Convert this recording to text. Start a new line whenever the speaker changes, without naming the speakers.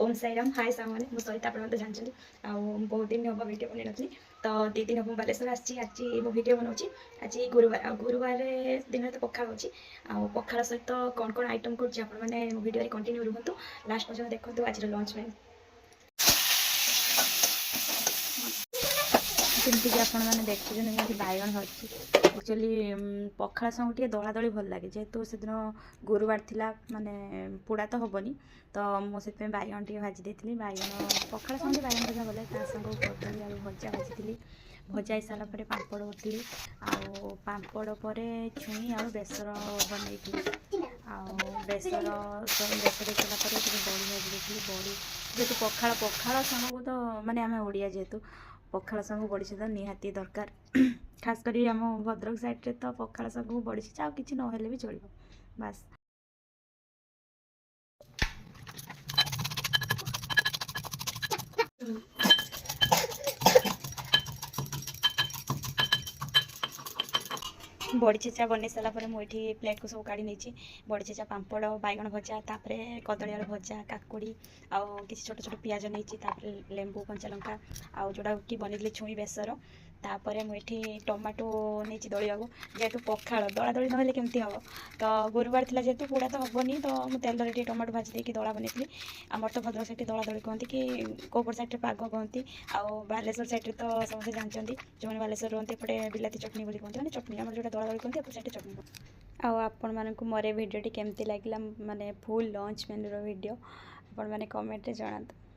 ओम साईराम हाय सामने मो सहित आप जानते बहुत दिन हम भिड बन नी तो 2 दिन हम बालेश्वर आज मो भिड बनाऊँगी आज गुरुवार गुरुवार दिन तो पखाड़ अच्छी पखाड़ सहित कौन कौन आइटम करें मो भिडियो कंटिन्यू रुहतु लास्ट पर्यटन देखो आज लंच में जमीक आपने देखते बैगन होची एक्चुअली पखाड़ संग टे दला दली भल लगे जेहेतु से दिन गुरुवार थिला माने पोड़ा तो हेनी तो मुझे बैगन टे भाजी देती बैगन पखाड़ संगे बैगन भजा भले संग कदली आलू भजा भाजी भजा ही सारा पर पापड़ उठली आंपड़ पर छुई आलू बेसर बनई बेसर बेसर सारापर बड़ी भाजी देती बड़ी जेहेतु पखाड़ पखाड़ संग को तो माने आम ओडिया जेहेतु पखाड़ संग बड़ी तो निहाती दरकार खास करी आम भद्रक साइड तो पखाड़ संग बड़ी आ कि ना भी चलो बास बड़ी छेचा बन सारापर मुझे प्लेट को सब काढ़ी नहीं बड़ी छेचा पापड़ बैगन भजा तापर कदली आलू भजा काकुड़ी आउ कि छोट छोट पियाज नहीं लेंबू कंचा लंका आउ जोड़ा कि बनई छुई बेसर तापर मुझे टमाटो नहीं दलिया जेहेतु पखाड़ दला दली ना केमती हम तो गुरुवार थी जेहेतु पोड़ा तो हेनी तो मुझे तेल टे टमाटो भाजी देकी दला बनई आमर तो भद्रक साइड दला दली कहती कि कौपट साइड पाग कहती आउ बालेश्वर साइड तो समस्त जानते जो मैंने बालेश्वर रुहती एपटे बिलाती चटनी बोली कहते हैं चटनी आम जो दला दली कहते हैं साइड चटनी आपण मानक मोर भिडियोटी केमती लगे माने फुल लंच मेन्यूर वीडियो आपण मैंने कमेंट जनातु।